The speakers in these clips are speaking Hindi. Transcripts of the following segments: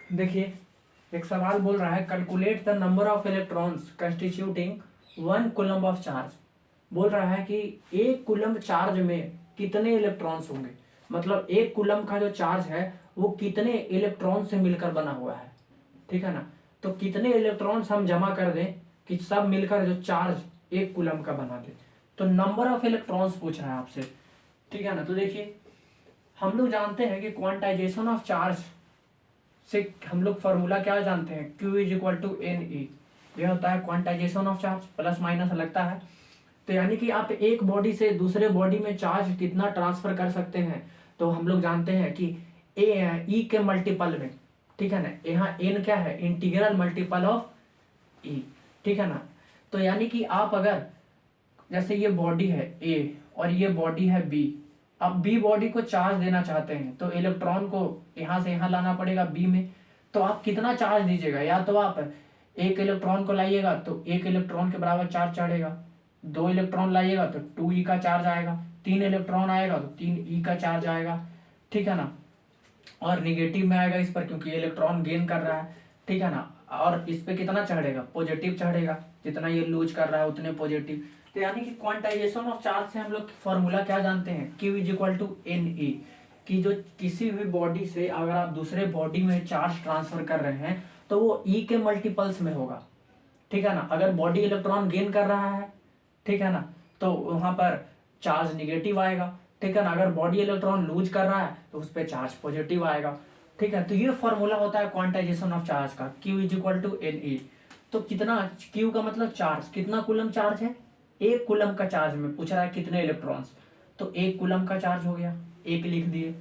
देखिए, एक सवाल बोल रहा है calculate the number of electrons constituting 1 coulomb of charge. बोल रहा है कि 1 कूलम्ब चार्ज में कितने इलेक्ट्रॉन्स होंगे, मतलब 1 कूलम्ब का जो चार्ज है वो कितने इलेक्ट्रॉन से मिलकर बना हुआ है। ठीक है ना। तो कितने इलेक्ट्रॉन्स हम जमा कर दें कि सब मिलकर जो चार्ज 1 कूलम्ब का बना दे। तो नंबर ऑफ इलेक्ट्रॉन्स पूछ रहा है आपसे। ठीक है ना। तो देखिए, हम लोग जानते हैं कि क्वांटाइजेशन ऑफ चार्ज से हम लोग फॉर्मूला क्या जानते हैं, Q is equal to n e. यह होता है quantization of charge, plus minus लगता है। तो यानी कि आप एक बॉडी से दूसरे बॉडी में चार्ज कितना ट्रांसफर कर सकते हैं, तो हम लोग जानते हैं कि ई के मल्टीपल में। ठीक है ना। यहाँ एन क्या है, इंटीग्रल मल्टीपल ऑफ ई। ठीक है ना। तो यानी कि आप अगर जैसे ये बॉडी है ए और ये बॉडी है बी, अब बी बॉडी को चार्ज देना चाहते हैं तो इलेक्ट्रॉन को यहाँ से यहाँ लाना पड़ेगा बी में। तो आप कितना चार्ज दीजिएगा, या तो आप 1 इलेक्ट्रॉन को लाइएगा तो 1 इलेक्ट्रॉन के बराबर चार्ज चढ़ेगा, 2 इलेक्ट्रॉन लाइएगा तो 2 ई का चार्ज आएगा, 3 इलेक्ट्रॉन आएगा तो 3 ई का चार्ज आएगा। ठीक है ना। और निगेटिव में आएगा इस पर क्योंकि इलेक्ट्रॉन गेन कर रहा है। ठीक है ना। और इस पे कितना चढ़ेगा, पॉजिटिव चढ़ेगा, जितना ये लूज कर रहा है उतने पॉजिटिव। तो यानी कि क्वांटाइजेशन ऑफ चार्ज से हम लोग फॉर्मूला क्या जानते हैं, Q is equal to n e. कि जो किसी भी बॉडी से अगर आप दूसरे बॉडी में चार्ज ट्रांसफर कर रहे हैं तो वो ई के मल्टीपल्स में होगा। ठीक है ना। अगर बॉडी इलेक्ट्रॉन गेन कर रहा है, ठीक है ना, तो वहां पर चार्ज निगेटिव आएगा। ठीक है ना। अगर बॉडी इलेक्ट्रॉन लूज कर रहा है तो उस पर चार्ज पॉजिटिव आएगा। ठीक है। तो ये फॉर्मूला होता है क्वांटाइजेशन ऑफ चार्ज का, Q is equal to n e. तो कितना, Q का मतलब चार्ज, कितना कूलम चार्ज है, 1 कूलम का चार्ज में पूछ रहा है कितने इलेक्ट्रॉन्स। तो 1 कूलम का चार्ज हो गया, 1 लिख दिए।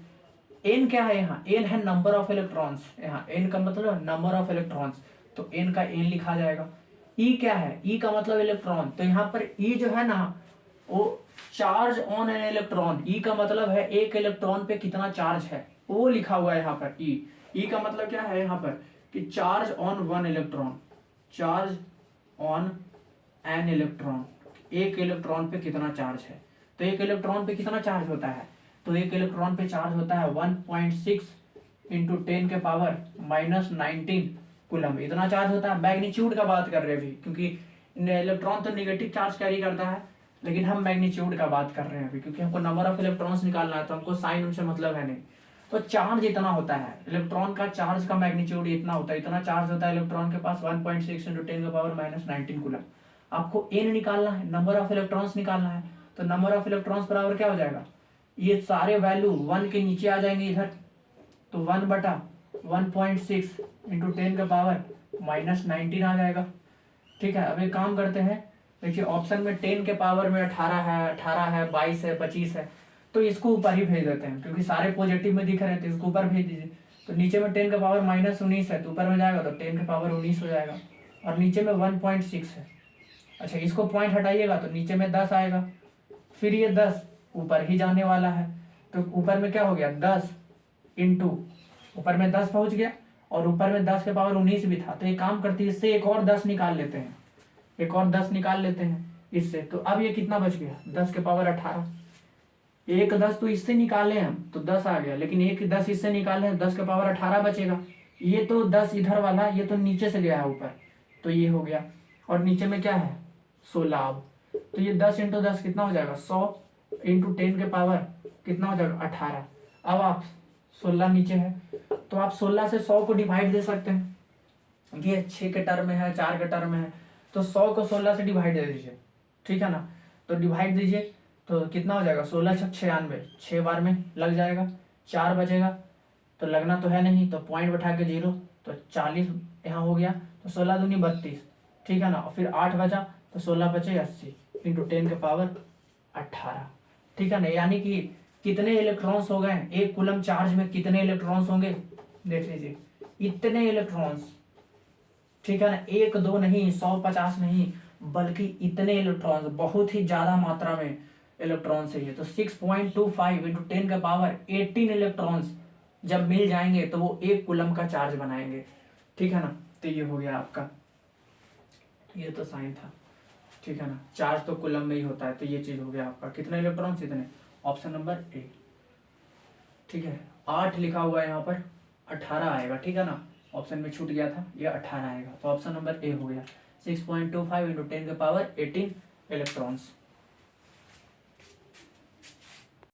एन क्या है, यहाँ एन है नंबर ऑफ इलेक्ट्रॉन्स, यहाँ एन का मतलब नंबर ऑफ इलेक्ट्रॉन्स, तो एन का एन लिखा जाएगा। ई क्या है, ई का मतलब इलेक्ट्रॉन, तो यहाँ पर ई जो है ना वो चार्ज ऑन एन इलेक्ट्रॉन, ई का मतलब है एक इलेक्ट्रॉन पे कितना चार्ज है वो लिखा हुआ है यहाँ पर। ई का मतलब क्या है यहाँ पर कि charge on 1 electron, charge on an electron, एक इलेक्ट्रॉन पे कितना चार्ज है। तो एक इलेक्ट्रॉन पे कितना चार्ज होता है, तो एक इलेक्ट्रॉन पे चार्ज होता है 1.6 इंटू 10⁻⁻19 कूलम, इतना चार्ज होता है। मैग्नीट्यूड का बात कर रहे हैं अभी, क्योंकि इलेक्ट्रॉन तो नेगेटिव चार्ज कैरी करता है, लेकिन हम मैग्नीट्यूड का बात कर रहे हैं अभी, क्योंकि हमको नंबर ऑफ इलेक्ट्रॉन्स निकालना है, तो हमको साइन उनसे मतलब है नहीं। तो चार्ज इतना होता है, इलेक्ट्रॉन का चार्ज का मैग्नीट्यूड इतना होता है, इतना चार्ज होता है इलेक्ट्रॉन के पास 1.6 इंटू 10⁻⁻19 कूलम। आपको एन निकालना है, नंबर ऑफ इलेक्ट्रॉन्स निकालना है। तो नंबर ऑफ इलेक्ट्रॉन्स बराबर क्या हो जाएगा, ये सारे वैल्यू 1 के नीचे आ जाएंगे इधर, तो 1/1.6 इंटू 10⁻⁻19 आ जाएगा। ठीक है। अब एक काम करते हैं, देखिए ऑप्शन में 10 के पावर में 18 है, 22 है, 25 है, तो इसको ऊपर ही भेज देते हैं क्योंकि सारे पॉजिटिव में दिख रहे थे, इसको ऊपर भेज दीजिए। तो नीचे में 10 का पावर -19 है तो ऊपर में जाएगा तो 10 के पावर 19 हो जाएगा, और नीचे में 1.6 है। अच्छा, इसको पॉइंट हटाइएगा तो नीचे में 10 आएगा, फिर ये 10 ऊपर ही जाने वाला है, तो ऊपर में क्या हो गया 10 इंटू, ऊपर में 10 पहुंच गया और ऊपर में 10 के पावर 19 भी था। तो एक काम करते हैं, इससे एक और 10 निकाल लेते हैं, एक और 10 निकाल लेते हैं इससे। तो अब ये कितना बच गया, 10 के पावर 18। एक 10 तो इससे निकाले हम तो 10 आ गया, लेकिन एक 10 इससे निकाले हैं 10 के पावर 18 बचेगा। ये तो 10 इधर वाला, ये तो नीचे से गया है ऊपर, तो ये हो गया। और नीचे में क्या है 16। अब तो ये 10 इंटू 10 कितना हो जाएगा, 100 इंटू 10 के पावर कितना हो जाएगा 18। अब आप 16 नीचे है तो आप 16 से 100 को डिवाइड दे सकते हैं, ये 6 के टर्म में है, 4 के टर्म में है, तो 100 को 16 से डिवाइड दे दीजिए। ठीक है ना। तो डिवाइड दीजिए तो कितना हो जाएगा, 16 छक 96, 6 बार में लग जाएगा, 4 बचेगा, तो लगना तो है नहीं, तो पॉइंट बैठा के 0, तो 40 यहाँ हो गया, तो 16 दूनी 32। ठीक है ना। और फिर 8 बचा तो 16 बचे 80 इंटू 10 के पावर 18। ठीक है ना। यानी कि कितने इलेक्ट्रॉन्स हो गए, 1 कूलम चार्ज में कितने इलेक्ट्रॉन्स होंगे, देख लीजिए इतने इलेक्ट्रॉन्स। ठीक है ना। 1 2 नहीं, 150 नहीं, बल्कि इतने इलेक्ट्रॉन्स, बहुत ही ज्यादा मात्रा में इलेक्ट्रॉन चाहिए। तो 6.25 इंटू 10 का पावर 18 इलेक्ट्रॉन्स जब मिल जाएंगे तो वो 1 कूलम का चार्ज बनाएंगे। ठीक है ना। तो ये हो गया आपका, ये तो साइन था। ठीक है ना। चार्ज तो कूलम में ही होता है, तो ये चीज हो गया आपका, कितने इलेक्ट्रॉन्स इतने, ऑप्शन नंबर ए। ठीक है। 8 लिखा हुआ है यहाँ पर, 18 आएगा। ठीक है ना। ऑप्शन में छूट गया था, ये 18 आएगा, तो ऑप्शन नंबर ए हो गया। 6.25 × 10⁻18 इलेक्ट्रॉन्स।